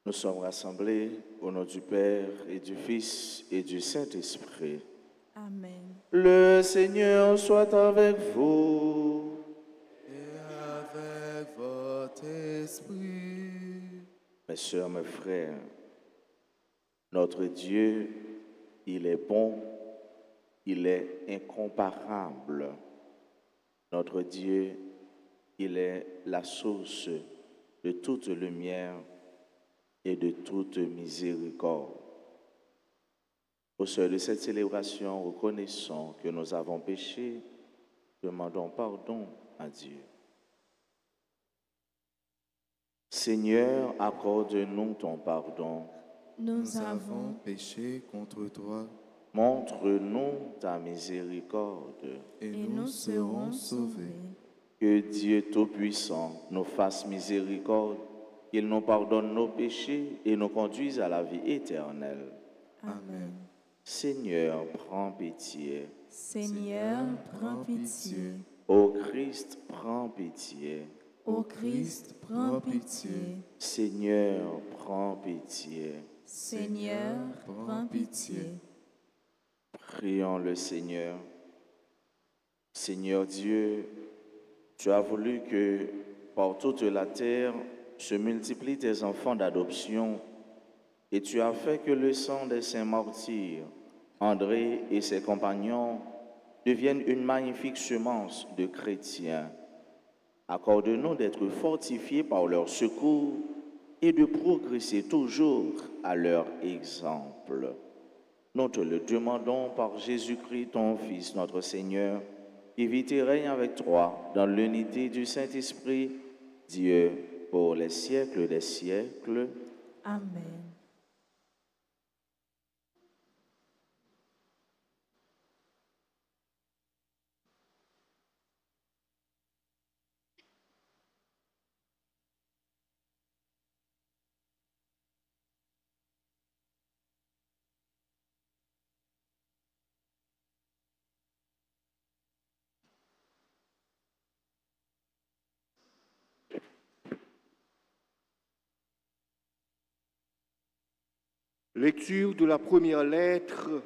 Nous sommes rassemblés au nom du Père et du Fils et du Saint-Esprit. Amen. Le Seigneur soit avec vous. Et avec votre esprit. Mes sœurs, mes frères, notre Dieu, il est bon, il est incomparable. Notre Dieu, il est la source de toute lumière et de toute miséricorde. Au seuil de cette célébration, reconnaissons que nous avons péché, demandons pardon à Dieu. Seigneur, accorde-nous ton pardon. Nous avons péché contre toi Montre-nous ta miséricorde. et nous serons sauvés. Que Dieu Tout-Puissant nous fasse miséricorde, qu'il nous pardonne nos péchés et nous conduise à la vie éternelle. Amen. Seigneur, prends pitié. Seigneur, prends pitié. Ô Christ, prends pitié. Ô Christ, prends pitié. Seigneur, prends pitié. Seigneur, prends pitié. Prions le Seigneur. Seigneur Dieu, tu as voulu que par toute la terre se multiplient tes enfants d'adoption et tu as fait que le sang des saints martyrs, André et ses compagnons, devienne une magnifique semence de chrétiens. Accorde-nous d'être fortifiés par leur secours et de progresser toujours à leur exemple. Nous te le demandons par Jésus-Christ, ton Fils, notre Seigneur, qui vit et règne avec toi dans l'unité du Saint-Esprit, Dieu, pour les siècles des siècles. Amen. Lecture de la première lettre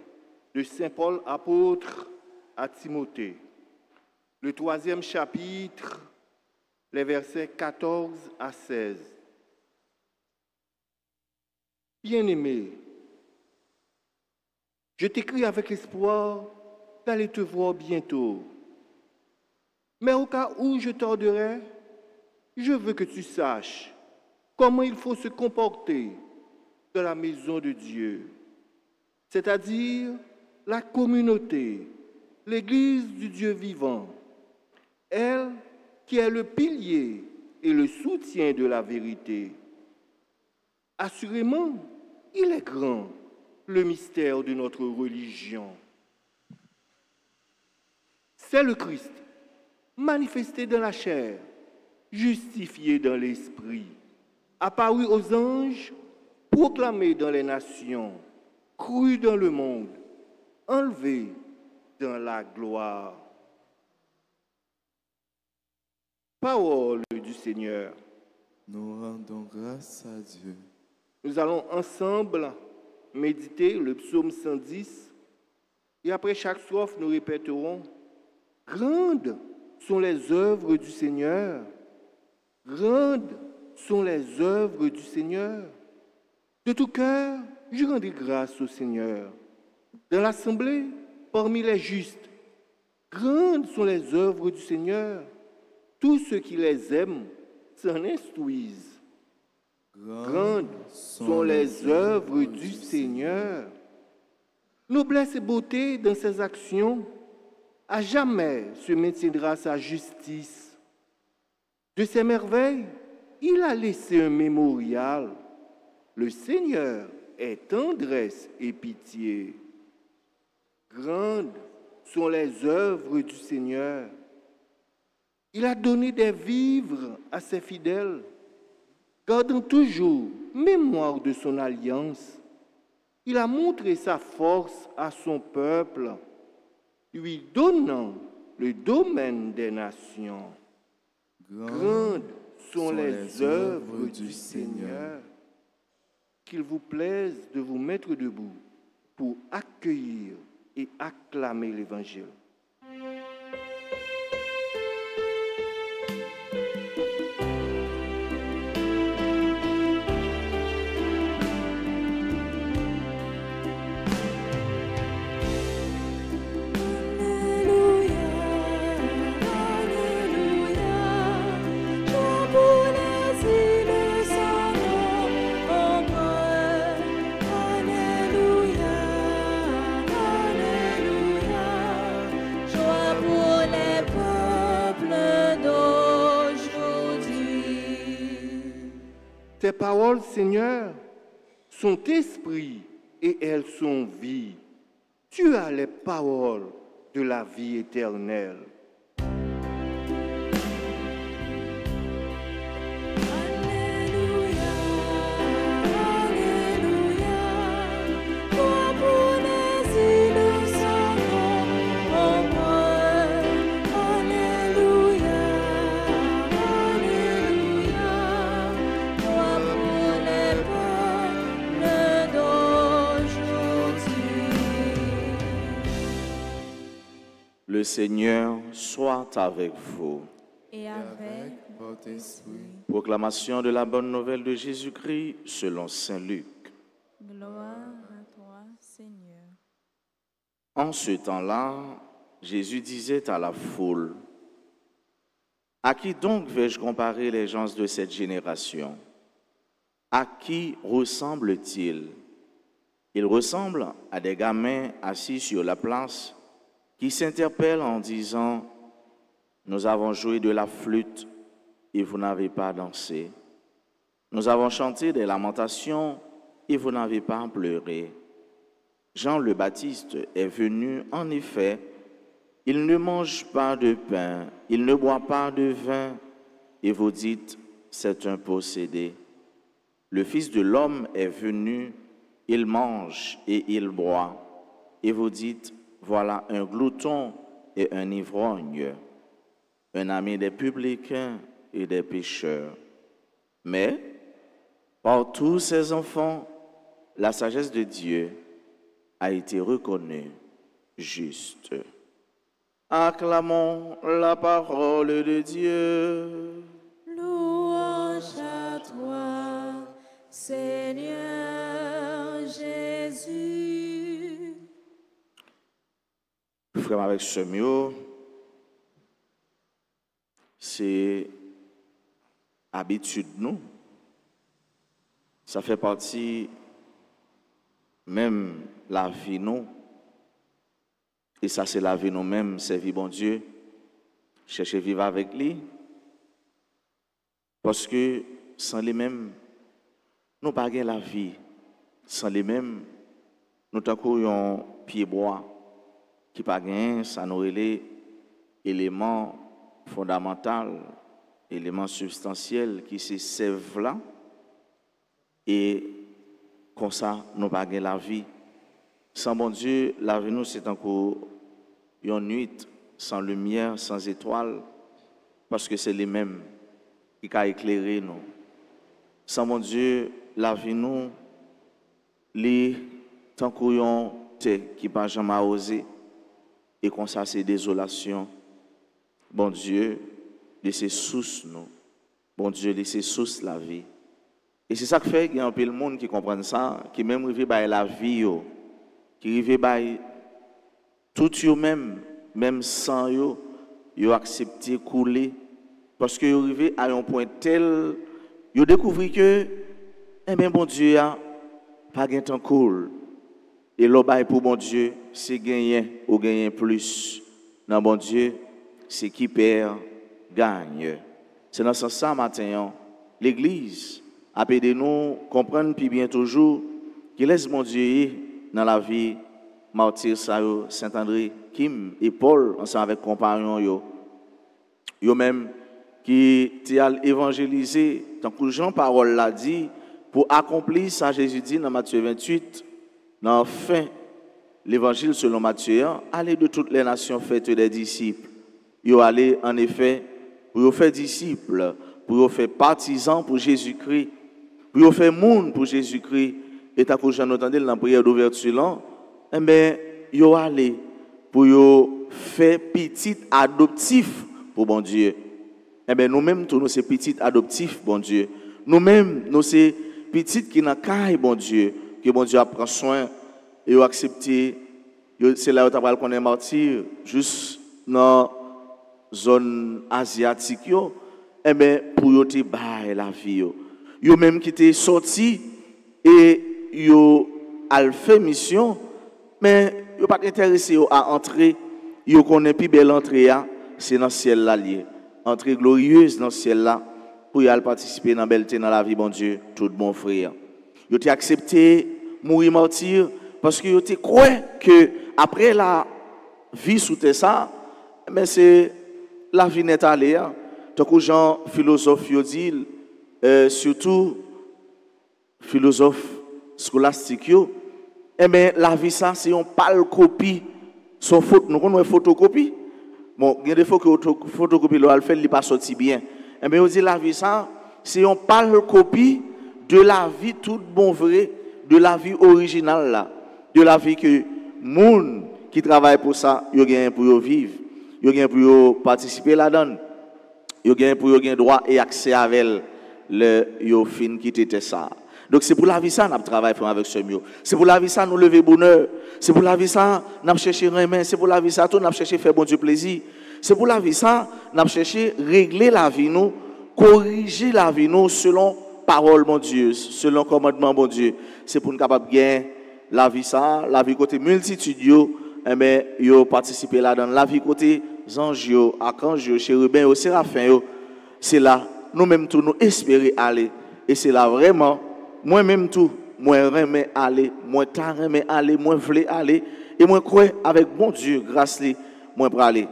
de Saint Paul apôtre à Timothée. Le 3e chapitre, les versets 14 à 16. Bien-aimé, je t'écris avec l'espoir d'aller te voir bientôt. Mais au cas où je tarderai, je veux que tu saches comment il faut se comporter dans la maison de Dieu, c'est-à-dire la communauté, l'Église du Dieu vivant, elle qui est le pilier et le soutien de la vérité. Assurément, il est grand, le mystère de notre religion. C'est le Christ, manifesté dans la chair, justifié dans l'esprit, apparu aux anges, proclamé dans les nations, cru dans le monde, enlevé dans la gloire. Parole du Seigneur. Nous rendons grâce à Dieu. Nous allons ensemble méditer le psaume 110 et après chaque strophe, nous répéterons « Grandes sont les œuvres du Seigneur, grandes sont les œuvres du Seigneur. De tout cœur, je rendrai grâce au Seigneur. Dans l'assemblée, parmi les justes, grandes sont les œuvres du Seigneur. Tous ceux qui les aiment s'en instruisent. Grandes sont les œuvres du Seigneur. Noblesse et beauté dans ses actions, à jamais se maintiendra sa justice. De ses merveilles, il a laissé un mémorial. Le Seigneur est tendresse et pitié. Grandes sont les œuvres du Seigneur. Il a donné des vivres à ses fidèles, gardant toujours mémoire de son alliance. Il a montré sa force à son peuple, lui donnant le domaine des nations. Grandes sont les œuvres du Seigneur. qu'il vous plaise de vous mettre debout pour accueillir et acclamer l'Évangile. Tes paroles, Seigneur, sont esprit et elles sont vie. Tu as les paroles de la vie éternelle. Le Seigneur soit avec vous. Et avec votre esprit. Proclamation de la bonne nouvelle de Jésus-Christ selon saint Luc. gloire à toi, Seigneur. En ce temps-là, Jésus disait à la foule, « À qui donc vais-je comparer les gens de cette génération? À qui ressemble-t-il? Il ressemble à des gamins assis sur la place qui s'interpellent en disant, « Nous avons joué de la flûte et vous n'avez pas dansé. Nous avons chanté des lamentations et vous n'avez pas pleuré. » Jean le Baptiste est venu, en effet, il ne mange pas de pain, il ne boit pas de vin, et vous dites, c'est un possédé. Le Fils de l'homme est venu, il mange et il boit, et vous dites, voilà un glouton et un ivrogne, un ami des publicains et des pécheurs. Mais, par tous ces enfants, la sagesse de Dieu a été reconnue juste. Acclamons la parole de Dieu. Louange à toi, Seigneur Jésus. Frère avec ce mieux, c'est habitude nous. Ça fait partie même la vie nous. Et ça c'est la vie nous-mêmes, servir bon Dieu, chercher à vivre avec lui. Parce que sans les mêmes, nous pas la vie. Sans les mêmes, nous t'encourageons un pied bois qui pas gain, ça nous les éléments fondamentaux, éléments substantiels qui se servent là. Et comme ça, nous pas la vie. Sans bon Dieu, la vie nous c'est encore une nuit sans lumière, sans étoile, parce que c'est les mêmes qui ont éclairé nous. Sans mon Dieu, la vie nous, les tant qu'on qui pas jamais osé, et comme ça c'est désolation. Bon Dieu, laissez sous nous. Bon Dieu, laissez sous la vie. Et c'est ça qui fait qu'il y a un peu de monde qui comprend ça, qui même arrive à la vie, qui arrive à tout eux-mêmes, même sans eux, ils ont accepté couler. Parce qu'ils arrivent à un point tel, ils ont découvert que, eh bien, bon Dieu, pas de temps cool. Et l'obéi pour bon Dieu, c'est gagner ou gagner plus. Non, bon Dieu, c'est qui perd, gagne. C'est dans ce sens, matin, l'Église a aidé nous comprendre puis bien toujours qu'il laisse mon Dieu dans la vie, martyr Saint-André, Kim et Paul, ensemble avec compagnons, yo même qui t'a évangélisé, tant que Jean parole l'a dit, pour accomplir ça, Jésus dit dans Matthieu 28, dans la fin, l'évangile selon Matthieu, allez de toutes les nations, faites des disciples. Yo allez en effet pour faire disciples, pour faire partisans pour Jésus-Christ, pour faire monde pour Jésus-Christ, et t'as qu'au j'en entendais dans la prière d'ouverture là, eh bien, yo allé pour yo faire petit adoptif pour bon Dieu. Eh bien, nous-mêmes, tous nous c'est petit adoptif, bon Dieu. Nous-mêmes, nous c'est petit qui n'a qu'à bon Dieu, que bon Dieu a pris soin et a accepté. C'est là où tu as qu'on est martyr, juste dans la zone asiatique, eh bien, pour yo te bailler la vie. Yo même qui t'est sorti et yo a fait mission, mais yo pas intéressé à entrer, yo connaît plus belle entrée, c'est dans le ciel là lié. Entrée glorieuse dans le ciel là, pour y aller participer dans la belleté dans la vie, bon Dieu, tout bon frère. Yo t'ai accepté mourir martyr parce que yo t'ai cru que après la vie sous ça, mais c'est la vie n'est allée. Tant que gens philosophes yo dit, surtout philosophes scolastiques yo, eh bien la vie ça c'est une pâle copie, son faute, nous connaissons photocopie. Bon, il y a des fois que photocopie le fait, il pas sorti bien. Eh bien on dit la vie ça c'est une pâle copie de la vie toute bon vrai, de la vie originale là, de la vie que moun qui travaille pour ça, yo gagne pour yo vivre, yo gagne pour yo participer là-dedans. Yo gagne pour yo gagne droit et accès avec le yo fin qui était ça. Donc c'est pour la vie ça nous travaillons avec ce mieux. C'est pour la vie ça nous lever bonheur. C'est pour la vie ça nous chercher remet. C'est pour la vie ça tout nous chercher faire bon Dieu plaisir. C'est pour la vie ça nous chercher régler la vie nous, corriger la vie nous selon parole mon Dieu, selon commandement mon Dieu. C'est pour nous capable bien la vie ça, la vie côté multitude yo, mais yo participer là dans la vie côté anges yo, archanges yo, chérubins yo, séraphins yo. C'est là nous-mêmes tous nous espérer aller et c'est là vraiment moi-même tout, moi remets aller, moi ta remets aller, moi vle aller et moi crois avec bon Dieu grâce li, moi pour aller.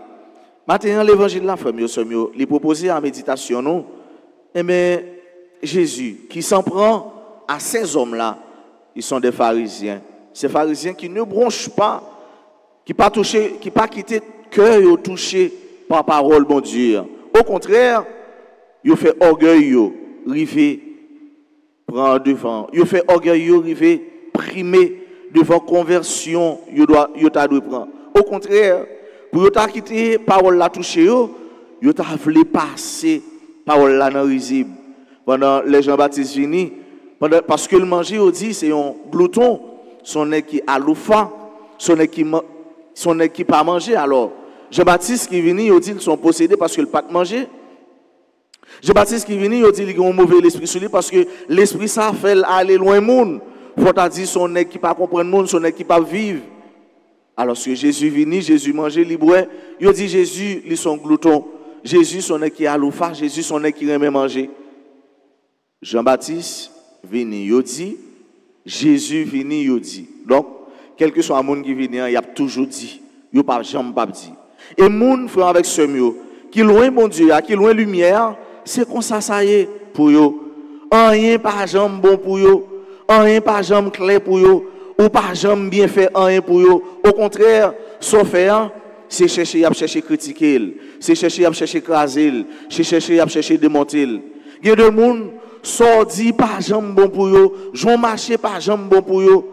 Maintenant l'évangile la femme yo, li proposer en méditation nous. Et mais Jésus qui s'en prend à ces hommes-là, ils sont des pharisiens. Ces pharisiens qui ne bronchent pas, qui pas touché, qui pas quitté cœur yo touché par parole bon Dieu. Au contraire, ils fait orgueil yo, rivé prend devant. Yo fait orgueil yo rivé primer devant conversion, yo doit prendre. Au contraire, pour yo ta quitter parole la toucher yo ta voulu passer parole la dans risible. Pendant les Jean-Baptiste vini, parce que le manger on dit c'est un glouton, son nez qui a loufa, son nez qui pas manger alors. Jean-Baptiste qui vini, il dit qu'ils sont possédés parce que le pas manger. Jean-Baptiste qui vient, il dit qu'il a un mauvais esprit sur lui parce que l'esprit ça fait aller loin monde. Faut t'a dit son nez qui pas comprendre monde, son nez qui pas vivre. Alors que Jésus vient, Jésus mangeait, il boit, il dit Jésus, il son glouton. Jésus son nez qui a loufa, Jésus son nez qui aime manger. Jean-Baptiste vient, il dit Jésus vient, il dit. Donc quel que soit le monde qui vient, il a toujours dit, il pas jamais pas dit. Et monde frère avec ce mieux qui loin mon Dieu, qui loin lumière, c'est comme ça y est pour yo. Rien pas jambe bon pour yo, rien pas jambe clair pour yo, ou pas jambe bien fait rien pour yo. Au contraire, sauf faire, c'est chercher à chercher critiquer, c'est chercher à chercher craser, c'est chercher à chercher démonter. Il y a des monde sorti pas jambe bon pour yo, j'ont marché pas jambe bon pour yo.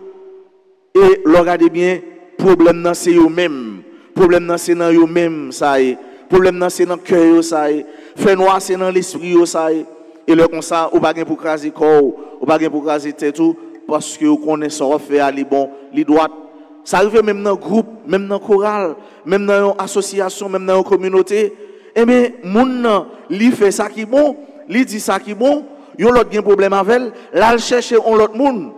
Et regardez bien, problème nan c'est yo même. Problème nan c'est nan yo même ça y est. Problème nan c'est dans cœur ça y est. Fait noir c'est dans l'esprit ça y est. Et le comme ça ou pas gain pour craser corps, ou pas gain pour craser tête tout parce que vous connaissez ça fait aller bon, li droite. Ça arrive même dans groupe, même dans chorale, même dans une association, même dans une communauté. Eh bien moun nan li fait ça qui bon, li dit ça qui bon, yon l'autre gen problème avec, là il cherche on l'autre moun.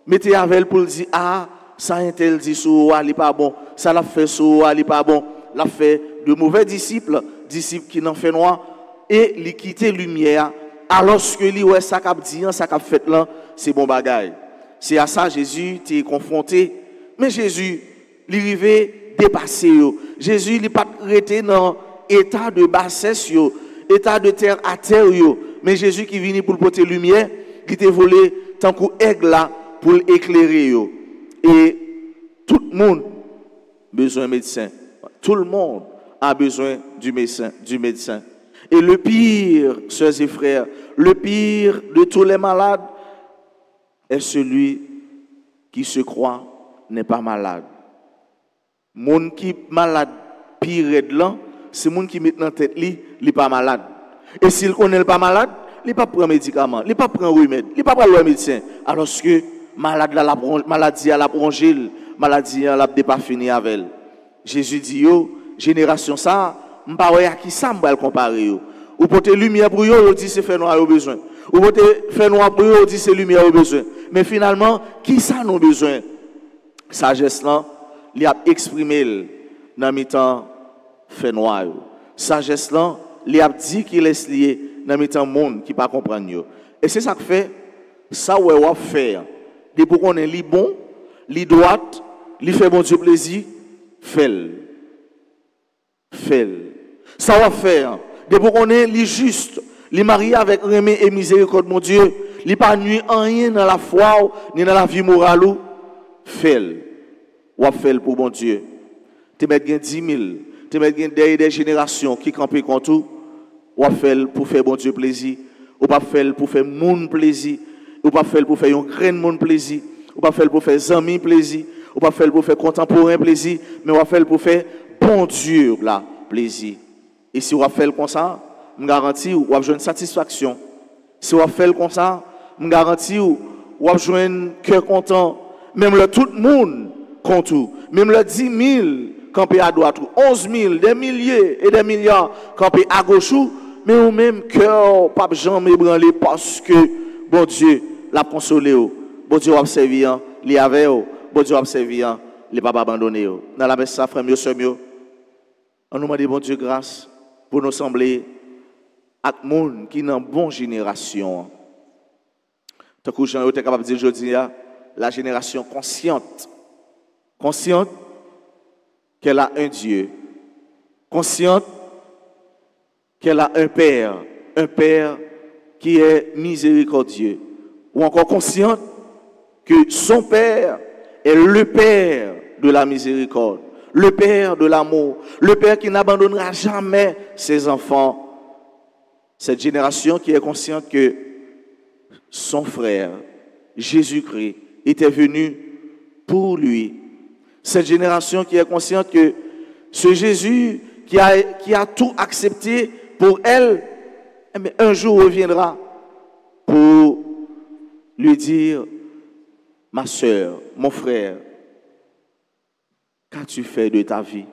Mettez avec pour dire ah ça intel dit sou ali pas bon, ça l'a fait sou ali pas bon, l'a fait de mauvais disciples qui n'en fait noir et li quitter lumière alors que li ouais ça cap dit ça cap fait là c'est bon bagaille. C'est à ça Jésus t'est confronté mais Jésus li rivé dépasser yo. Jésus li pas resté dans état de bassesse yo, état de terre à terre yo, mais Jésus qui vient pour porter lumière, qui t'est volé tant qu'un aigle là pour éclairer yo. Et tout le monde a besoin de médecin. Tout le monde a besoin du médecin. Et le pire, sœurs et frères, le pire de tous les malades, est celui qui se croit n'est pas malade. Monde qui malade pire de là, c'est monde qui met dans tête li, il pas malade. Et s'il connaît pas malade, il pas prend médicament, il pas prend remède, il pas prend le médecin. Alors que malade la maladie a la prongé, maladie a la pas fini avec elle. Jésus dit yo, génération ça, m'pa wè à qui ça m'pa le comparer yo. Ou porter lumière pour yo, dit c'est fait noir au besoin. Ou porter fait noir pour yo, dit c'est lumière au besoin. Mais finalement, qui ça nous besoin? Sagesse là, il a exprimé dans mi-temps fait noir. Sagesse là, il a dit qu'il est lié dans mi-temps monde qui pas comprendre yo. Et c'est ça que fait ça ouais on faire. Dès pour qu'on est li bon, li droite, li fait bon Dieu plaisir, fait. Ça va faire. Dès pour qu'on est li juste, li marié avec remé et miséricorde mon Dieu, li pas nuit en rien dans la foi ni dans la vie morale ou fait. Ou fait pour bon Dieu. Tu mets 10 000, tu mets des générations qui campent contre tout, ou fait pour faire bon Dieu plaisir, ou pas faire pour faire monde plaisir, ou pas faire pour faire un grand monde plaisir, ou pas faire pour faire amis plaisir, ou pas faire pour faire contemporain plaisir, mais ou faire pour faire bon Dieu là plaisir. Et si on fait comme ça, je garantis ou avoir une satisfaction. Si on fait comme ça, je garantis ou avoir un cœur content. Même le tout le monde compte tout. Même le 10 000 campé à droite, 11 000, des milliers et des milliards campé à gauche, mais au même cœur, pas jamais ébranlé parce que bon Dieu l'a consolé. Bon Dieu a servi, il avait, bon Dieu a servi, il pas abandonné. Dans la messe, frère, mieux, on nous demande bon Dieu grâce pour nous sembler à tout le monde qui est dans une bonne génération. Tant que Jean est capable de dire aujourd'hui, la génération consciente qu'elle a un Dieu, consciente qu'elle a un Père qui est miséricordieux, ou encore consciente que son Père est le Père de la miséricorde, le Père de l'amour, le Père qui n'abandonnera jamais ses enfants. Cette génération qui est consciente que son frère, Jésus-Christ, était venu pour lui. Cette génération qui est consciente que ce Jésus qui a tout accepté pour elle, un jour reviendra pour lui dire, ma soeur, mon frère, qu'as-tu fait de ta vie?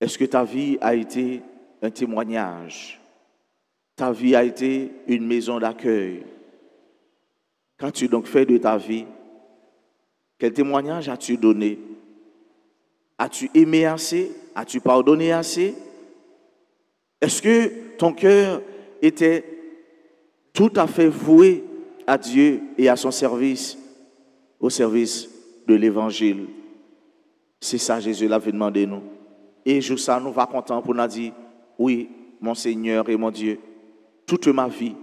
Est-ce que ta vie a été un témoignage? Ta vie a été une maison d'accueil? Qu'as-tu donc fait de ta vie? Quel témoignage as-tu donné? As-tu aimé assez? As-tu pardonné assez? Est-ce que ton cœur était tout à fait voué à Dieu et à son service, au service de l'évangile? C'est ça Jésus l'a fait demander nous. Et jour ça, nous va content pour nous dire, oui, mon Seigneur et mon Dieu, toute ma vie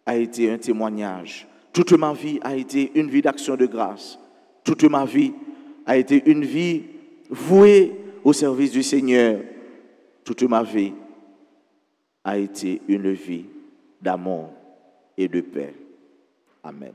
a été un témoignage. Toute ma vie a été une vie d'action de grâce. Toute ma vie a été une vie vouée au service du Seigneur. Toute ma vie a été une vie d'amour et de paix. Amen.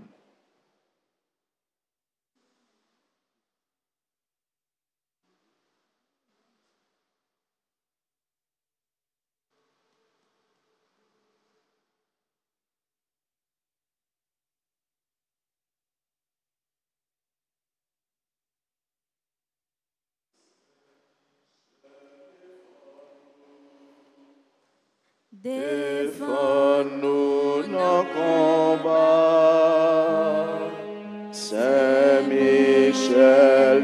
Défends-nous nos combats, Saint-Michel,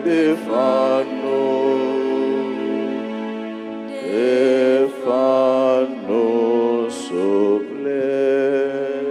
défends-nous, s'il vous plaît.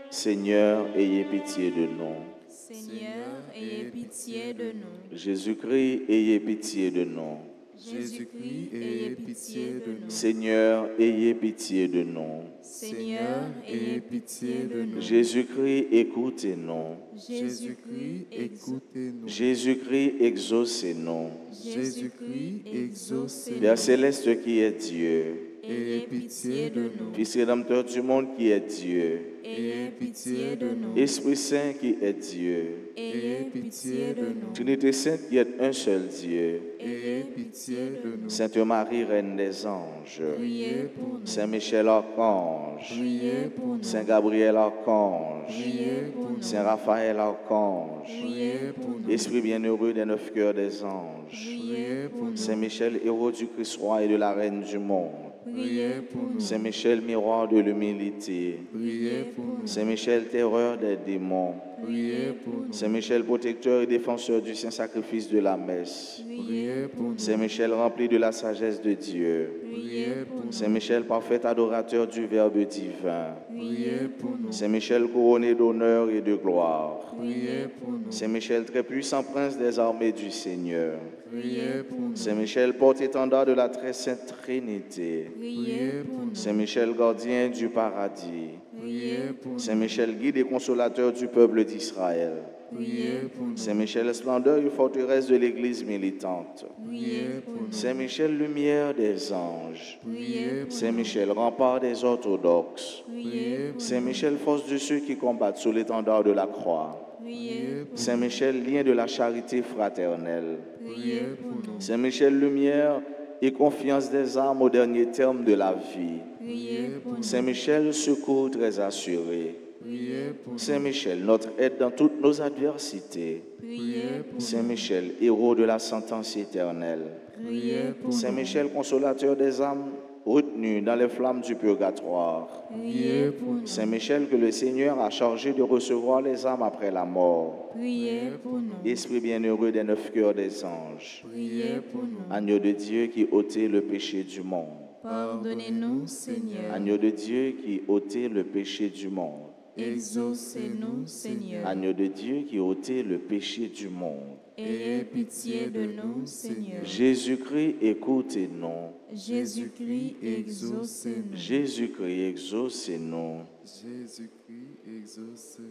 Seigneur, ayez pitié de nous. Seigneur, ayez pitié de nous. Jésus-Christ, ayez pitié de nous. Jésus-Christ, ayez pitié de nous. Seigneur, ayez pitié de nous. Seigneur, ayez pitié de nous. Jésus-Christ, écoutez-nous. Jésus-Christ, écoutez-nous. Jésus-Christ, exaucez-nous. Jésus-Christ, exaucez-nous. Père céleste qui est Dieu, ayez pitié de nous. Fils rédempteur du monde qui est Dieu, Ayez pitié de nous. Esprit Saint qui est Dieu, Ayez pitié de nous. Trinité Sainte qui est un seul Dieu, Ayez pitié de nous. Sainte Marie, Reine des anges, Priez pour nous. Saint Michel Archange, Priez pour nous. Saint Gabriel Archange, Priez pour nous. Saint Raphaël Archange, Priez pour nous. Esprit bienheureux des 9 cœurs des anges, Priez pour nous. Saint Michel, héros du Christ roi et de la Reine du monde, Priez pour nous. Saint Michel, miroir de l'humilité, Priez pour nous. Saint Michel, terreur des démons, Priez pour nous. Saint Michel, protecteur et défenseur du saint sacrifice de la messe, Priez pour nous. Saint Michel, rempli de la sagesse de Dieu, Priez pour nous. Saint Michel, parfait adorateur du Verbe divin, Priez pour nous. Saint Michel, couronné d'honneur et de gloire, Priez pour nous. Saint Michel, très puissant prince des armées du Seigneur, Priez pour nous. Saint Michel, porte-étendard de la très sainte Trinité, Priez pour nous. Saint Michel, gardien du paradis, Priez pour nous. Saint Michel, guide et consolateur du peuple d'Israël, Priez pour nous. Saint Michel, splendeur et forteresse de l'Église militante, Priez pour nous. Saint Michel, lumière des anges, Priez pour Saint Michel, rempart des orthodoxes, Priez pour Saint Michel, force de ceux qui combattent sous l'étendard de la croix, Priez pour Saint Michel, lien de la charité fraternelle, Priez pour nous. Saint Michel, lumière et confiance des âmes au dernier terme de la vie, Priez pour nous. Saint Michel, secours très assuré, Priez pour nous. Saint Michel, notre aide dans toutes nos adversités, Priez pour Saint Michel, héros de la sentence éternelle, Priez pour Saint nous. Michel, consolateur des âmes retenues dans les flammes du purgatoire, Priez pour nous. Saint Michel, que le Seigneur a chargé de recevoir les âmes après la mort, Priez pour nous. Esprit bienheureux des 9 cœurs des anges, Priez pour nous. Agneau de Dieu qui ôtait le péché du monde, Pardonnez-nous, Seigneur. Agneau de Dieu qui ôtait le péché du monde, Exaucez-nous, Seigneur. Agneau de Dieu qui ôtait le péché du monde. Ayez pitié de nous, Seigneur. Jésus-Christ, écoutez-nous. Jésus-Christ, exaucez-nous. Jésus-Christ, exaucez-nous. Jésus-Christ, exauce-nous.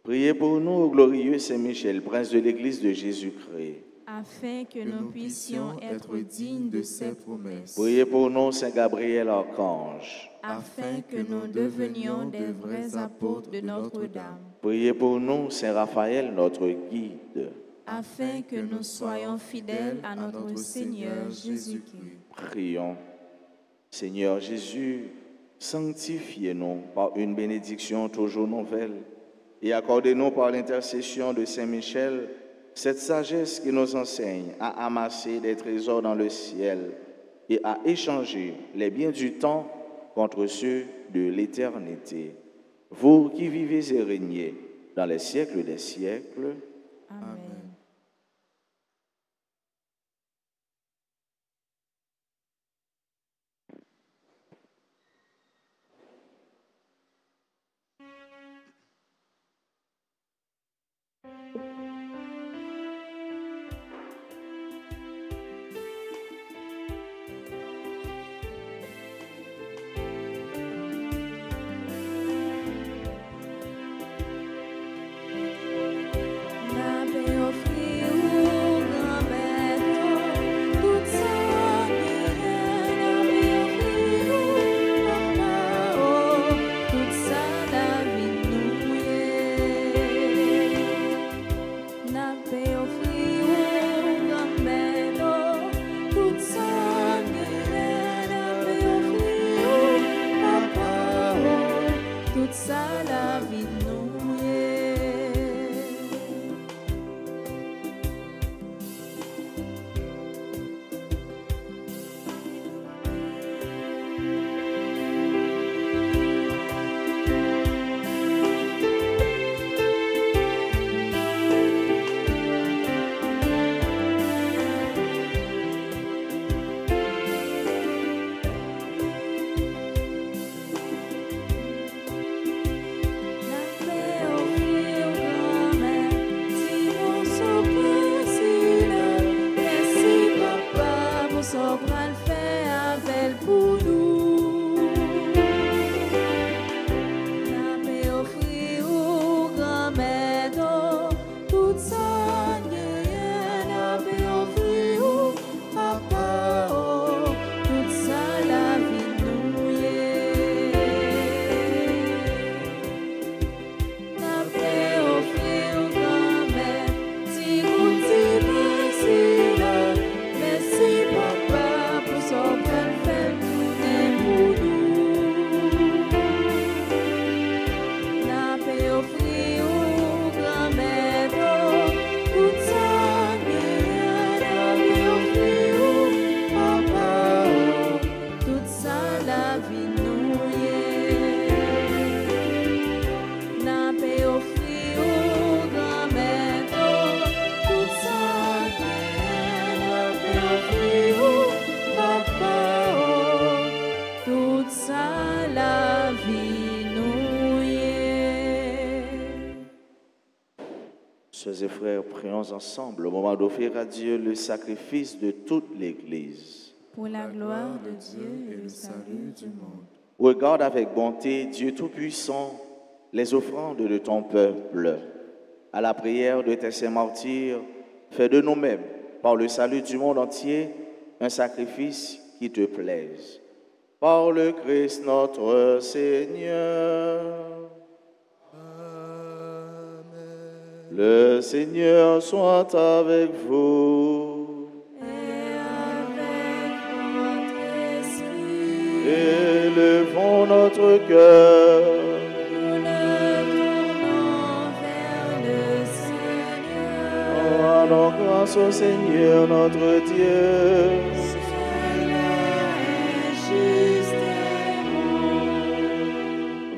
Priez pour nous, ô glorieux Saint Michel, prince de l'Église de Jésus-Christ. Afin que nous puissions être dignes de ses promesses. Priez pour nous, Saint Gabriel Archange. Afin que nous devenions des vrais apôtres de Notre-Dame. Priez pour nous, Saint Raphaël, notre guide. Afin que nous soyons fidèles à notre Seigneur Jésus-Christ. Prions. Seigneur Jésus, sanctifiez-nous par une bénédiction toujours nouvelle et accordez-nous par l'intercession de Saint Michel cette sagesse qui nous enseigne à amasser des trésors dans le ciel et à échanger les biens du temps contre ceux de l'éternité. Vous qui vivez et régnez dans les siècles des siècles, Amen. N'avez offert Sœurs et frères, prions ensemble au moment d'offrir à Dieu le sacrifice de toute l'Église. Pour la gloire de Dieu et le salut du monde. Regarde avec bonté, Dieu Tout-Puissant, les offrandes de ton peuple. À la prière de tes saints martyrs, fais de nous-mêmes, par le salut du monde entier, un sacrifice qui te plaise. Par le Christ notre Seigneur. Le Seigneur soit avec vous. Et avec votre esprit, Élevons notre cœur. nous le tournons vers le Seigneur. Rendons grâce au Seigneur notre Dieu. Seigneur est juste et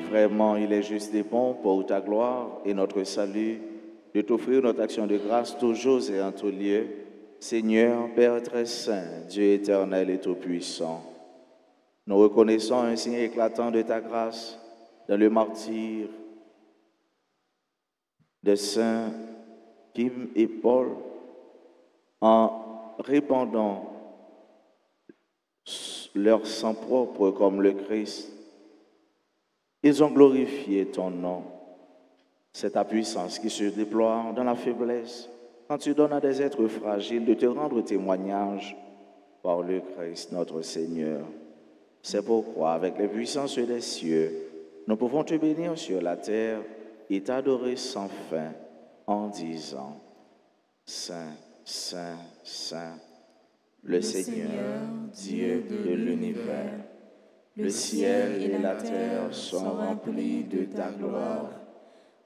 bon. Vraiment, il est juste et bon pour ta gloire et notre salut de t'offrir notre action de grâce toujours et en tout lieu. Seigneur, Père très saint, Dieu éternel et tout-puissant, nous reconnaissons un signe éclatant de ta grâce dans le martyre des saints Kim et Paul en répandant leur sang propre comme le Christ. Ils ont glorifié ton nom. C'est ta puissance qui se déploie dans la faiblesse quand tu donnes à des êtres fragiles de te rendre témoignage par le Christ notre Seigneur. C'est pourquoi, avec les puissances des cieux, nous pouvons te bénir sur la terre et t'adorer sans fin en disant: Saint, Saint, Saint, le Seigneur, Dieu de l'univers. Le ciel et la terre sont remplis de ta gloire.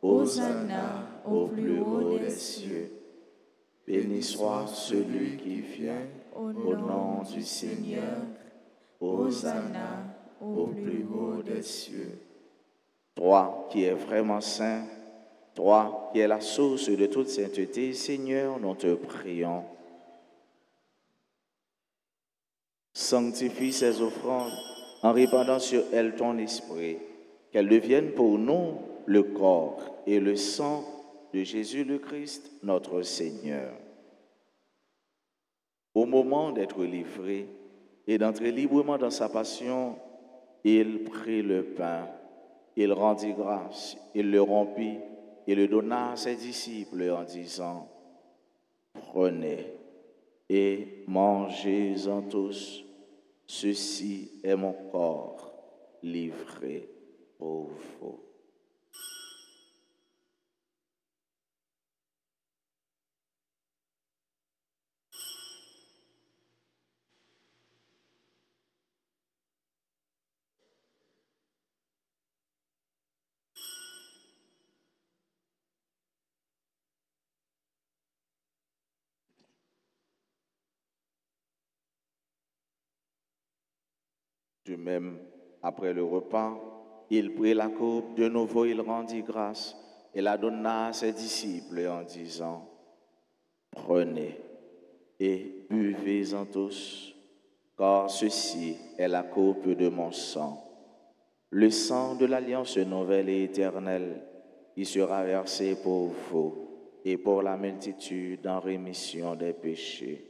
Hosanna au plus haut des cieux. Béni soit celui qui vient au nom du Seigneur. Hosanna au plus haut des cieux. Toi qui es vraiment saint, toi qui es la source de toute sainteté, Seigneur, nous te prions. Sanctifie ces offrandes en répandant sur elles ton esprit, qu'elles deviennent pour nous le corps et le sang de Jésus le Christ, notre Seigneur. Au moment d'être livré et d'entrer librement dans sa passion, il prit le pain, il rendit grâce, il le rompit et le donna à ses disciples en disant: Prenez et mangez-en tous, ceci est mon corps livré pour vous. De même, après le repas, il prit la coupe, de nouveau il rendit grâce et la donna à ses disciples en disant: Prenez et buvez-en tous, car ceci est la coupe de mon sang, le sang de l'alliance nouvelle et éternelle, qui sera versé pour vous et pour la multitude en rémission des péchés.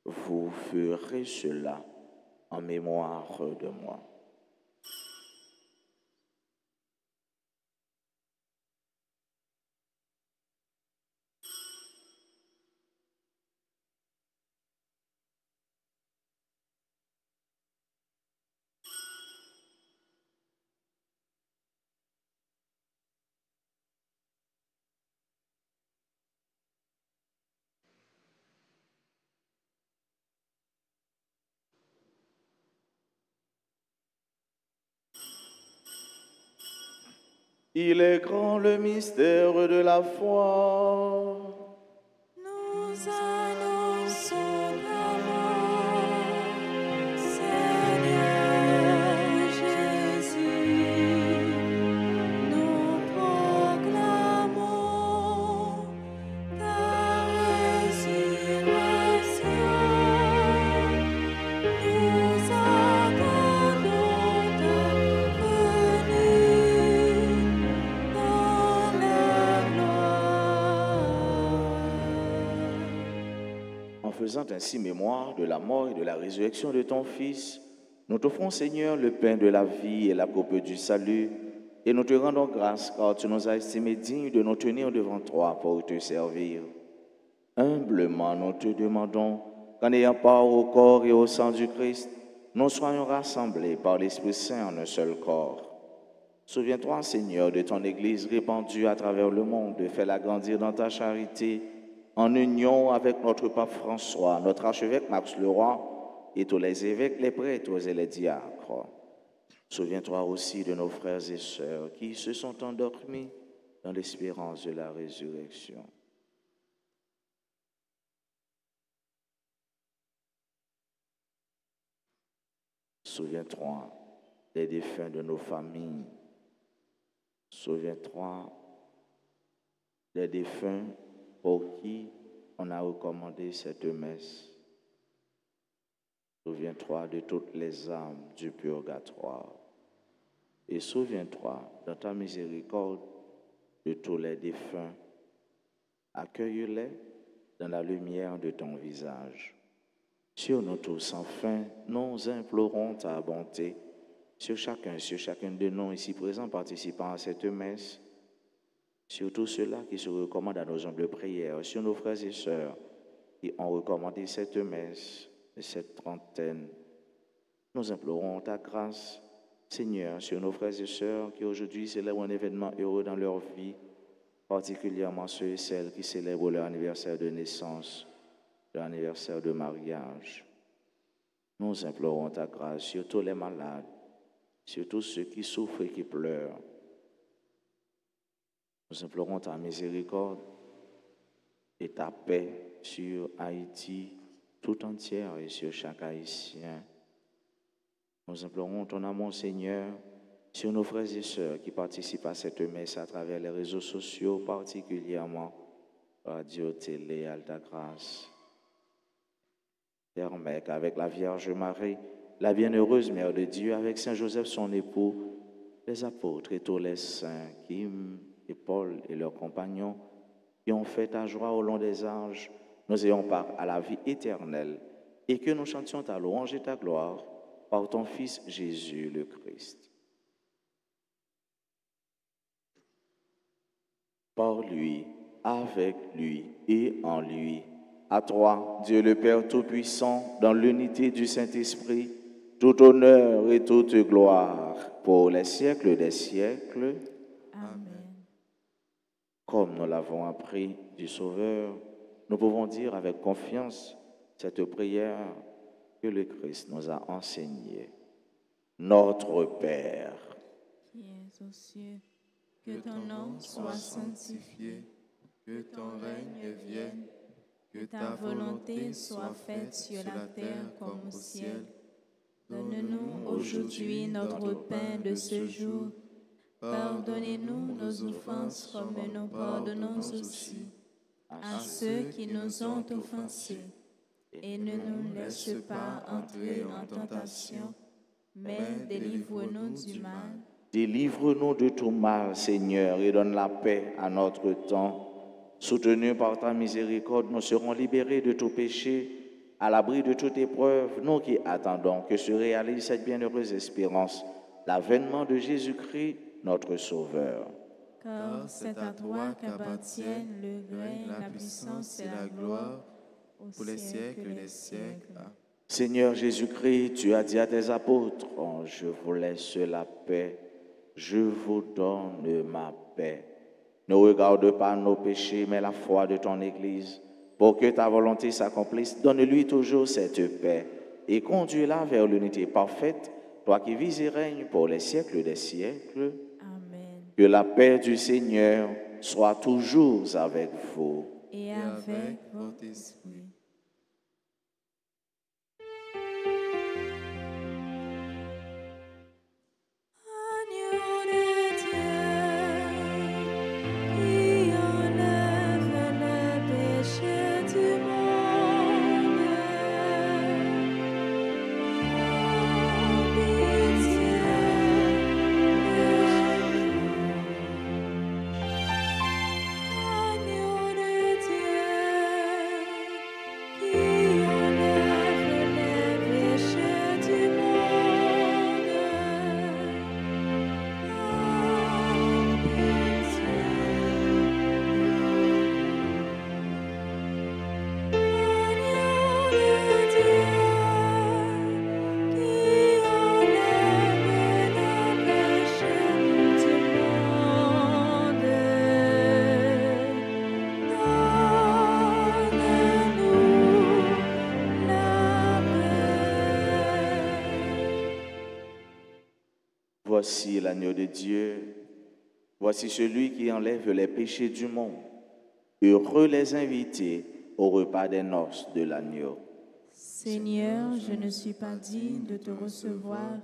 Vous ferez cela en mémoire de moi. Il est grand le mystère de la foi. Nous annonçons ta mort, Seigneur Jésus. Nous proclamons ta résurrection. Nous attendons ta venue dans la gloire. en faisant ainsi mémoire de la mort et de la résurrection de ton Fils, nous t'offrons, Seigneur, le pain de la vie et la coupe du salut, et nous te rendons grâce car tu nous as estimés dignes de nous tenir devant toi pour te servir. Humblement, nous te demandons qu'en ayant part au corps et au sang du Christ, nous soyons rassemblés par l'Esprit Saint en un seul corps. Souviens-toi, Seigneur, de ton Église répandue à travers le monde, de fais-la grandir dans ta charité, en union avec notre pape François, notre archevêque Max Leroy, et tous les évêques, les prêtres et les diacres. Souviens-toi aussi de nos frères et sœurs qui se sont endormis dans l'espérance de la résurrection. Souviens-toi des défunts de nos familles. Souviens-toi des défunts pour qui on a recommandé cette messe. Souviens-toi de toutes les âmes du purgatoire. Et souviens-toi, dans ta miséricorde, de tous les défunts. Accueille-les dans la lumière de ton visage. Sur nous tous, enfin, nous implorons ta bonté sur chacun de nous ici présents participant à cette messe, sur tous ceux-là qui se recommandent à nos humbles prières, sur nos frères et sœurs qui ont recommandé cette messe, cette trentaine. Nous implorons ta grâce, Seigneur, sur nos frères et sœurs qui aujourd'hui célèbrent un événement heureux dans leur vie, particulièrement ceux et celles qui célèbrent leur anniversaire de naissance, leur anniversaire de mariage. Nous implorons ta grâce sur tous les malades, sur tous ceux qui souffrent et qui pleurent. Nous implorons ta miséricorde et ta paix sur Haïti tout entière et sur chaque Haïtien. Nous implorons ton amour, Seigneur, sur nos frères et sœurs qui participent à cette messe à travers les réseaux sociaux, particulièrement Radio, Télé, Alta Grâce. Permets qu'avec la Vierge Marie, la bienheureuse Mère de Dieu, avec Saint Joseph son époux, les apôtres et tous les saints, Kim et Paul et leurs compagnons, qui ont fait ta joie au long des âges, nous ayons part à la vie éternelle et que nous chantions ta louange et ta gloire par ton Fils Jésus le Christ. Par lui, avec lui et en lui, à toi, Dieu le Père Tout-Puissant, dans l'unité du Saint-Esprit, tout honneur et toute gloire pour les siècles des siècles. Amen. Comme nous l'avons appris du Sauveur, nous pouvons dire avec confiance cette prière que le Christ nous a enseignée. Notre Père, Qui es aux cieux, que ton nom soit sanctifié, que ton règne vienne, que ta volonté soit faite sur la terre comme au ciel. Donne-nous aujourd'hui notre pain de ce jour. Pardonnez-nous nos offenses comme nous pardonnons aussi à ceux qui nous ont offensés. Et ne nous laisse pas entrer en tentation, mais délivre-nous du mal. délivre-nous de tout mal, Seigneur, et donne la paix à notre temps. Soutenus par ta miséricorde, nous serons libérés de tout péché, à l'abri de toute épreuve, nous qui attendons que se réalise cette bienheureuse espérance, l'avènement de Jésus-Christ, notre Sauveur. Car c'est à toi qu'appartiennent le règne, la puissance et la gloire pour les siècles des siècles. Seigneur Jésus-Christ, tu as dit à tes apôtres, « Je vous laisse la paix, je vous donne ma paix. » Ne regarde pas nos péchés, mais la foi de ton Église. Pour que ta volonté s'accomplisse, donne-lui toujours cette paix et conduis-la vers l'unité parfaite, toi qui vis et règnes pour les siècles des siècles. Amen. Que la paix du Seigneur soit toujours avec vous. Et avec votre esprit. Voici l'agneau de Dieu. Voici celui qui enlève les péchés du monde. Heureux les invités au repas des noces de l'agneau. Seigneur, je ne suis pas digne de te recevoir,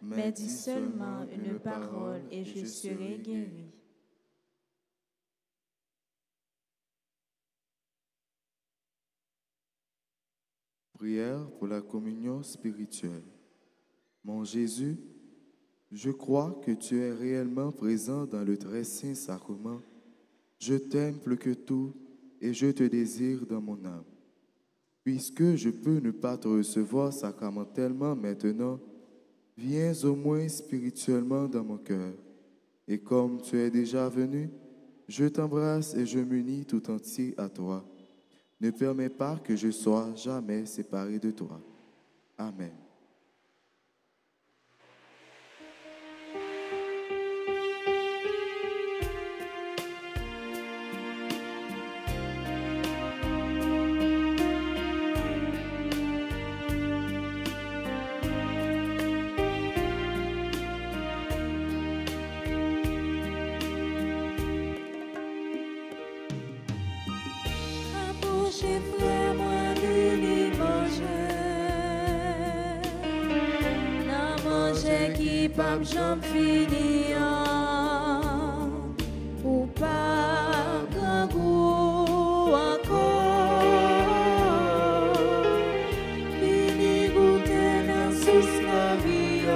mais dis seulement une parole et je serai guéri. Prière pour la communion spirituelle. Mon Jésus, je crois que tu es réellement présent dans le très saint sacrement. Je t'aime plus que tout et je te désire dans mon âme. Puisque je peux ne pas te recevoir sacramentellement maintenant, viens au moins spirituellement dans mon cœur. Et comme tu es déjà venu, je t'embrasse et je m'unis tout entier à toi. Ne permets pas que je sois jamais séparé de toi. Amen. Approchez, frère, moi de manger. N'a manger qui pas j'en fini ou pas grand goût encore. Fini goûter dans sous la vie.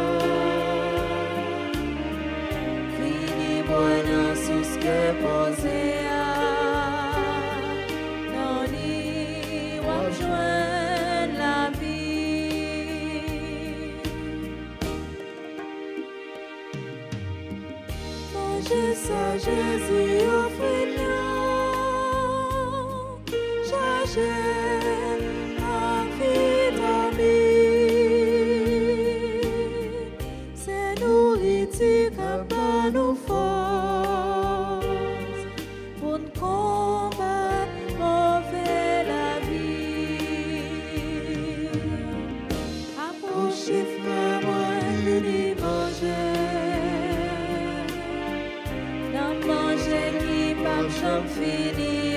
Fini boire dans sous que posé. Ça Jésus au feignant, chargé en vitamine, c'est nourriture qui nous force pour nous combattre mauvais la vie. Approchez frère, moi l'uni manger. J'en finis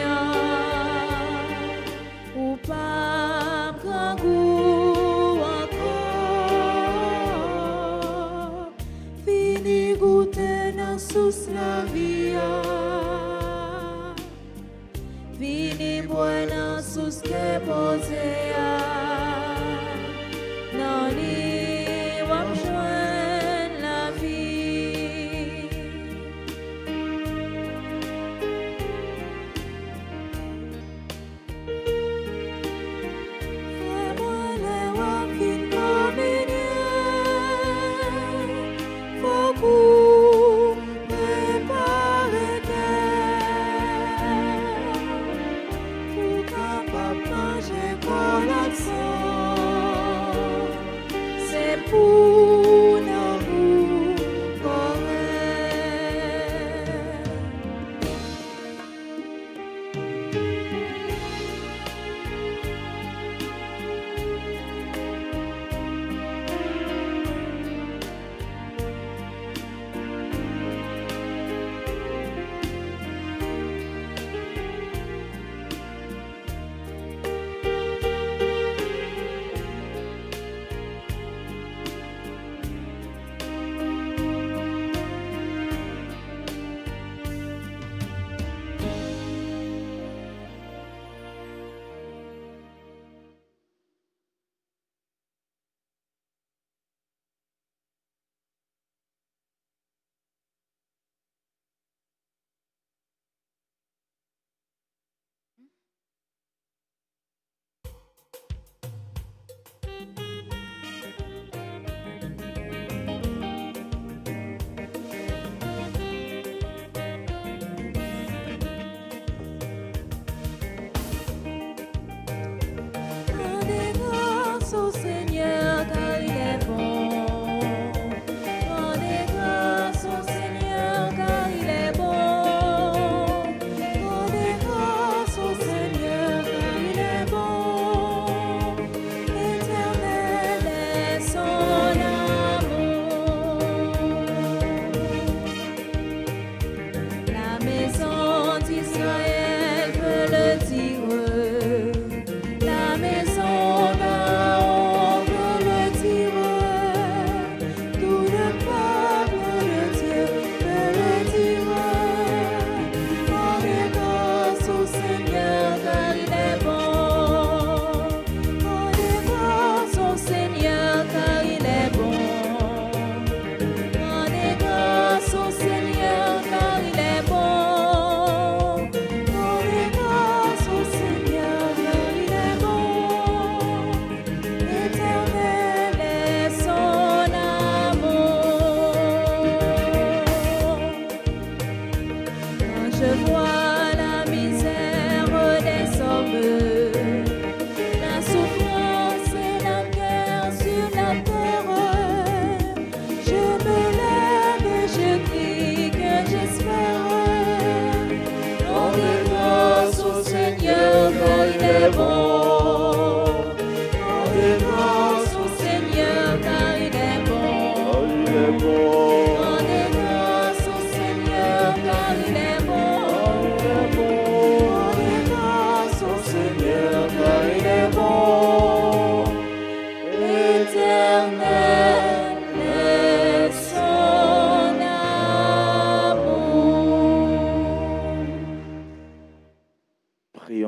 ou pas grand goût encore. Fini goûter dans sous la vie. Fini boire dans sous que posé. Dans les wap joindre la vie. Pour capable manger pour la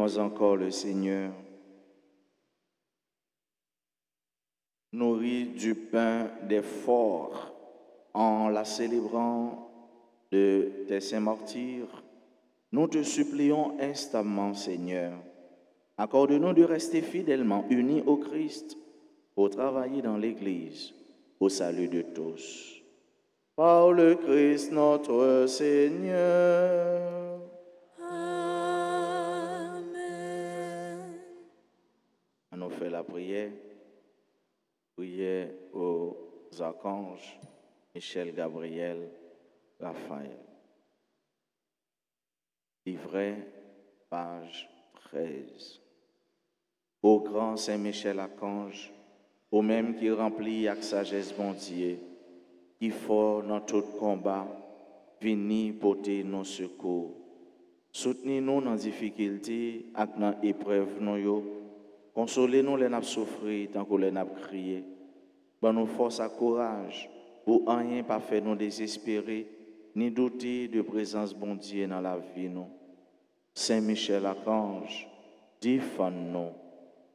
Célébrons encore le Seigneur. Nourris du pain des forts en la célébrant de tes saints martyrs, nous te supplions instamment, Seigneur, accorde-nous de rester fidèlement unis au Christ pour travailler dans l'Église au salut de tous. Par le Christ notre Seigneur. Amen. On nous fait la prière. Prière aux archanges Michel, Gabriel, Raphaël. Livret, page 13. Ô grand Saint Michel Archange, au même qui remplit avec sagesse bon Dieu, qui fort dans tout combat, vini porter nos secours. Soutenez-nous dans difficulté, avec dans épreuve nous yo. Consolez-nous les n'a souffrir tant que les n'a crié. Ban nous force à courage pour rien pas faire nous désespérer, ni douter de présence bon Dieu dans la vie nous. Saint Michel Archange, défends-nous,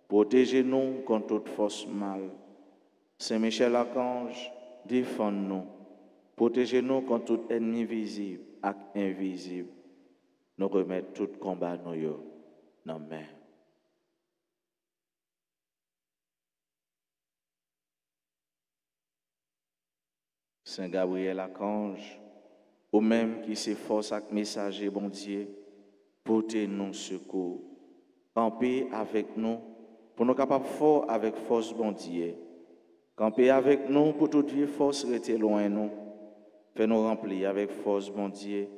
protégez-nous contre toute force mal. Saint Michel Archange, défends-nous, protégez-nous contre tout ennemi visible et invisible. Nous remettons tout combat nous yo dans la main. Saint Gabriel Archange, au même qui s'efforce avec messager bon Dieu, portez-nous secours. Campez avec nous pour nous capables fort avec force bon Dieu. Campez avec nous pour toute vie force rester loin nous. Fais-nous remplir avec force bon Dieu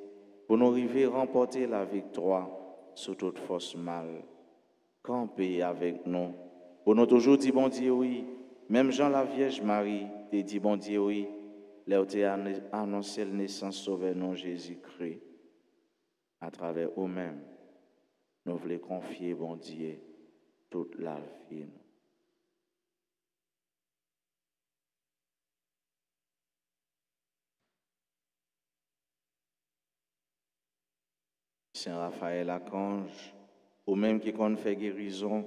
pour nous arriver remporter la victoire sur toute force mal. Campez avec nous pour nous toujours dire bon Dieu oui. Même Jean la Vierge Marie te dit bon Dieu oui. Là où tu as annoncé la naissance sauveur non Jésus-Christ, à travers eux-mêmes, nous voulons confier, bon Dieu, toute la vie. Saint Raphaël Archange, ou même qui compte fait guérison,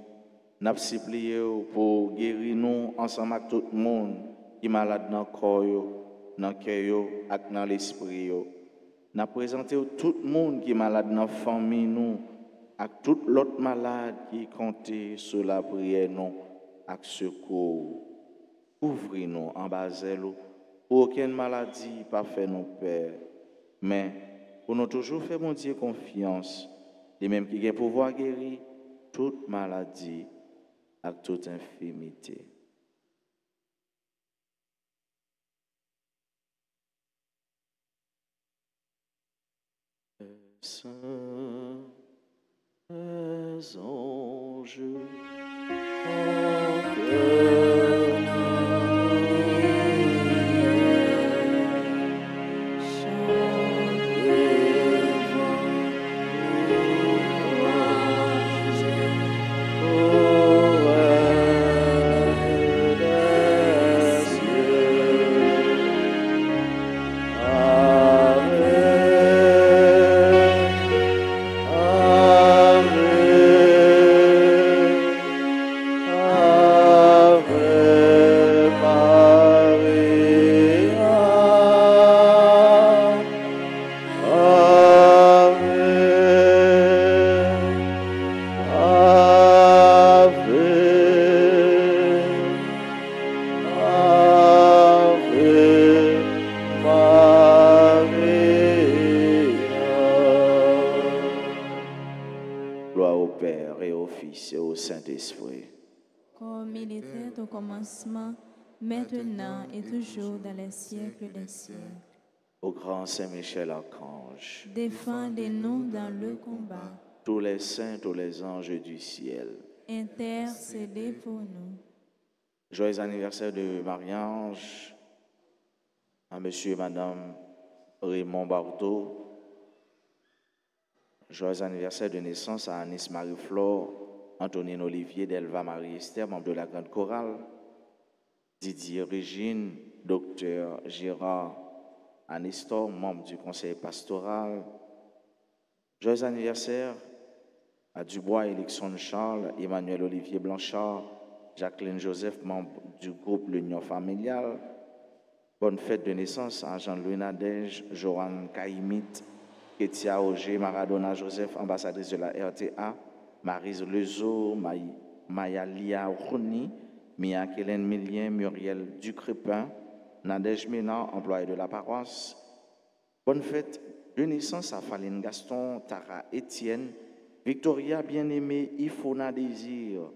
n'a pas supplié pour guérir nous ensemble avec tout le monde qui est malade dans le corps, dans le cœur et dans l'esprit. Nous présentons tout le monde qui est malade dans la famille, nous, et tout l'autre malade qui compte sur la prière, nous, avec secours. Ouvrez-nous en bas pour aucune maladie pas fait nous peur. Mais pour nous toujours faire mon Dieu confiance, les mêmes qui ont pouvoir guérir toute maladie et toute infirmité. Saints anges, maintenant et toujours dans les siècles des siècles. Au grand Saint Michel Archange, défendez-nous dans le combat. Tous les saints, tous les anges du ciel, intercédez pour nous. Joyeux anniversaire de mariage à monsieur et madame Raymond Bardeau. Joyeux anniversaire de naissance à Anis Marie-Flore, Antonine Olivier, Delva Marie-Esther, membre de la Grande Chorale. Didier Régine, docteur Gérard Anistor, membre du conseil pastoral. Joyeux anniversaire à Dubois, Élixon Charles, Emmanuel Olivier Blanchard, Jacqueline Joseph, membre du groupe L'Union familiale. Bonne fête de naissance à Jean-Louis Nadège, Joanne Kaimit, Ketia Auger, Maradona Joseph, ambassadrice de la RTA, Maryse Lezo, Mayalia Rouni, Mia Kélène Millien, Muriel Ducrépin, Nadège Ménard, employé de la paroisse. Bonne fête de naissance à Faline Gaston, Tara Étienne, Victoria Bien-Aimée, Ifona Désir,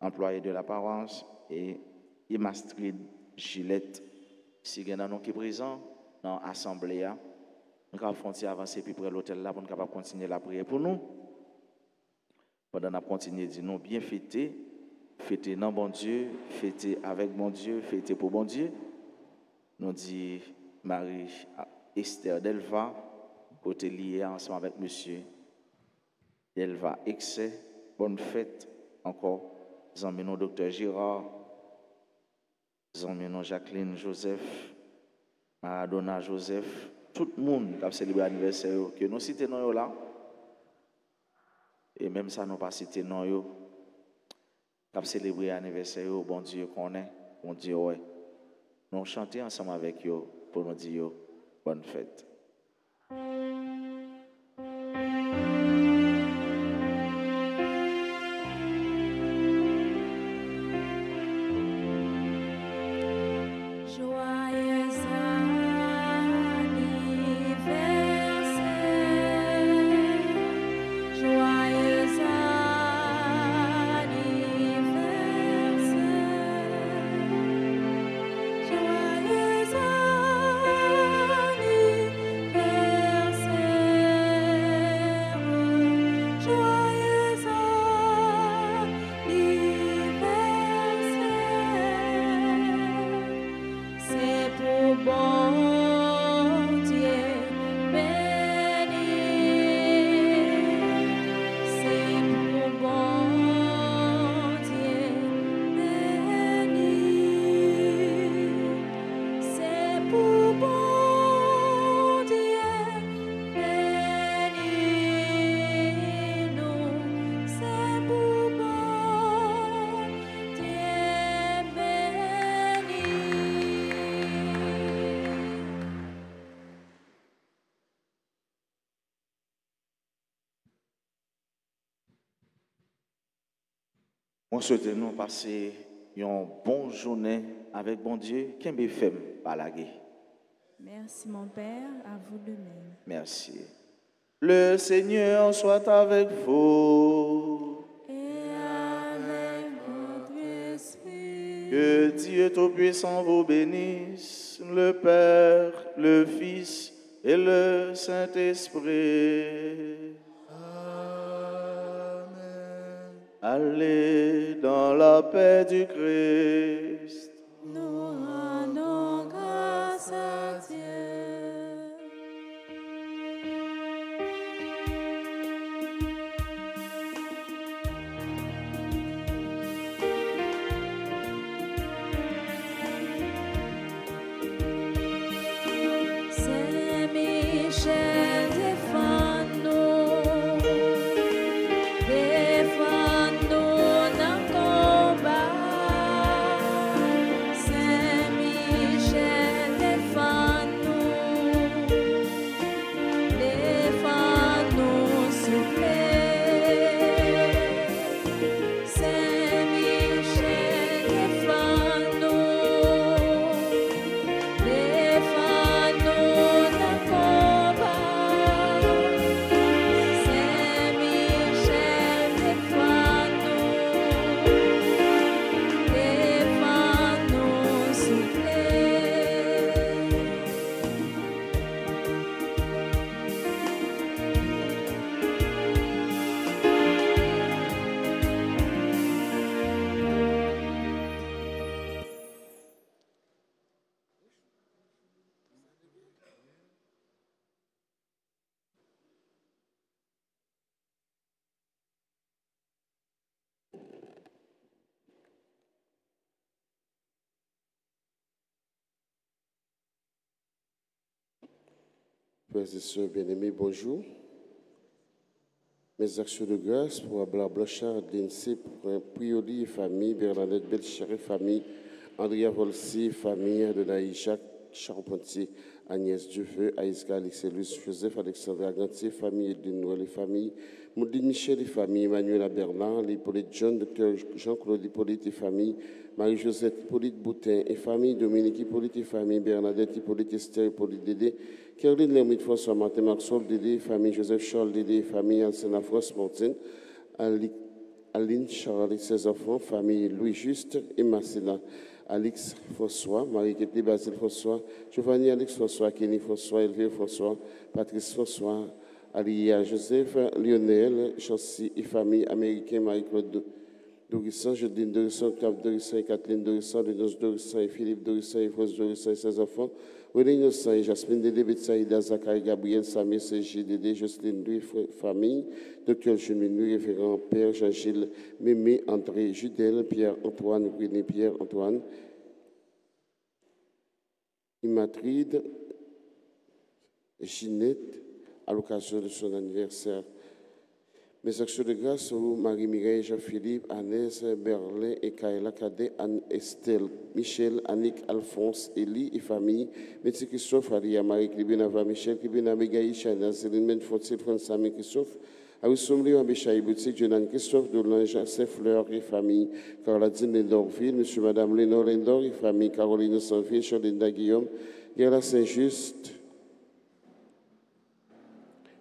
employé de la paroisse, et Imastrid Gillette. Si il y a qui est présent dans l'assemblée, nous allons avancer puis près l'hôtel là pour nous capable continuer la prière pour nous. Pendant qu'on continue de nous bien fêter, fêter dans bon Dieu, fêter avec bon Dieu, fêter pour bon Dieu. Nous dit Marie Esther Delva, côté lié ensemble avec monsieur Delva Excès. Bonne fête encore. Zambino docteur Girard, Zambino Jacqueline Joseph, Maradona Joseph, tout le monde qui a célébré l'anniversaire, que nous citons là, et même ça nous pas cité non yo, qui a célébré l'anniversaire, bon Dieu qu'on est, bon Dieu ouais. Nous chantons ensemble avec eux pour nous dire bonne fête. On souhaite nous passer une bonne journée avec bon Dieu. Qu'est-ce fait balaguer? Merci mon Père, à vous de même. Merci. Le Seigneur soit avec vous. Et avec votre esprit. Que Dieu Tout-Puissant vous bénisse, le Père, le Fils et le Saint-Esprit. Allez dans la paix du Christ. Nous rendons grâce à Dieu. Saint-Michel, défends-nous. Défends-nous dans le combat. Saint-Michel, défends-nous. Défends-nous, s'il vous plaît. Saint-Michel, défends-nous. Défends-nous dans le combat. Saint-Michel, défends-nous. Défends-nous, s'il vous plaît. Frères et sœurs bien-aimés, bonjour. Mes actions de grâce pour Abla Blanchard, Densé, pour Prioli et famille, Bernadette Belcher et famille, Andrea Volsi, famille de Naïcha Charpentier, Agnès Dufeu, Aïska Alexelus, Joseph Alexandre Agantier, famille Edwin Noël et famille, Moudine Michel et famille, Emmanuel Bernard, Hippolyte John, Docteur Jean-Claude Hippolyte et famille, Marie-Josette Hippolyte Boutin et famille, Dominique Hippolyte et famille, Bernadette Hippolyte Esther Hippolyte Dédé, Caroline Lermite François Martin Maxwell Dédé, famille Joseph Charles Dédé, famille Alcena France Martin, Aline Charles et ses enfants, famille Louis Juste et Marcella, Alix François, Marie-Kété Basile François, Giovanni Alex François, Kenny François, Elvire François, Patrice François, Alia Joseph, Lionel, Chancy et famille américaine, Marie-Claude Dorissan, Jodine Dorissan, Octave Dorissan et Kathleen Dorissan, Lenos Dorissan et Philippe Dorissan et France Dorissan et ses enfants, René Innocent et Jasmine Dédé, Betsaïda, Zachary Gabriel, Samir, Sergi Dédé, Jocelyne Louis, famille, Docteur Julien Louis, révérend Père Jean-Gilles, Mémé, André, Judel, Pierre-Antoine, René, Pierre-Antoine, Immatride, Ginette, à l'occasion de son anniversaire. Mes actions de grâce aux Marie-Mireille, Jean-Philippe, Agnès, Berlin et Kaila Cadet, Anne-Estelle, Michel, Annick, Alphonse, Élie et famille, Métis Christophe, Alia, Marie-Clibine, Ava, Michel, Clibine, Amégaï, Chana, Céline, Menfontil, François, Christophe, Aoussomli, Abéchaï, Boutique, Jonan, Christophe, Dolange, Saint-Fleur et famille, Caroline Lendorville, Monsieur, Madame Lénore Lendor et famille, Caroline Sanville, Charlinda Guillaume, Gerla Saint-Just,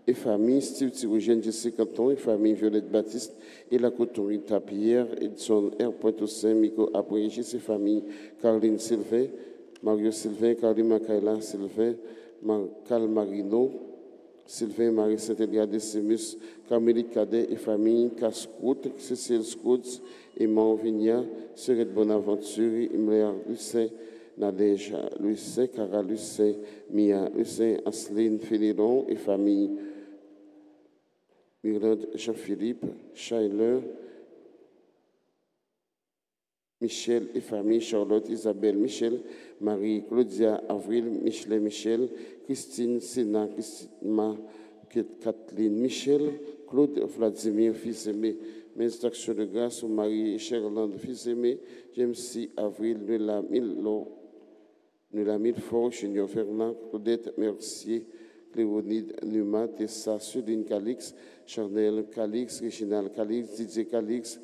et famille, Steve Thirogène, Jesse Canton, et famille Violette Baptiste, et la Coton Pierre, Edson R. Pointe-au-Saint, Miko Abrégis, et famille, Caroline Sylvain, Mario Sylvain, Caroline Macaïla Sylvain, Cal Marino, Sylvain Marie Saint-Élia Décimus, Camélie Cadet et famille, Casse-Croûte, Cécile Scouts, Aimant Vigna, Serette Bonaventure, Imler Lucin, Nadège Lucin, Cara Lucin, Mia Lucin, Asseline Féliron et famille, Mirland Jean-Philippe, Schuyler, Michel et famille, Charlotte Isabelle Michel, Marie Claudia Avril, Michelet Michel, Christine Sénat, Christine Kathleen Michel, Claude Vladimir, fils aimé, mes actions de grâce au Marie Cherland, fils aimé, James C. Avril, Nula Milfort, Junior Fernand, Claudette Mercier, Cléonide Numa, Tessa, Sudine Calix, Charnel Calix, Réginal Calix, Didier Calix,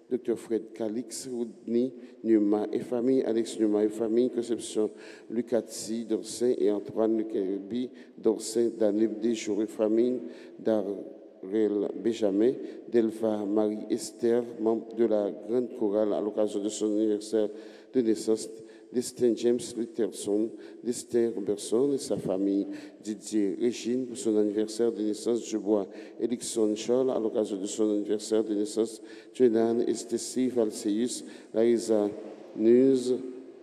Dr. Fred Calix, Rodney Numa et famille, Alex Numa et famille, Conception Lucati d'Orsay et Antoine Lukerbi d'Orsay, Danube Desjours et famille, Darrell Benjamin, Delva Marie Esther, membre de la Grande Chorale à l'occasion de son anniversaire de naissance, Destin James Richardson, Destin Robertson et sa famille, Didier Régine pour son anniversaire de naissance, Dubois Erickson Charles à l'occasion de son anniversaire de naissance, Jonan Estécie Valseus, Larisa News,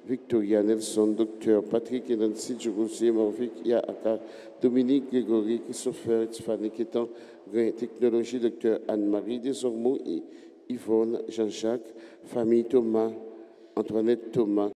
Victoria Nelson, Docteur Patrick et Nancy Djouroussier, Morvic, Yaaka, Dominique Grégory, Christopher, Tiffany Kétan, Grain Technologie, Docteur Anne-Marie Desormeaux et Yvonne Jean-Jacques, famille Thomas, Antoinette Thomas,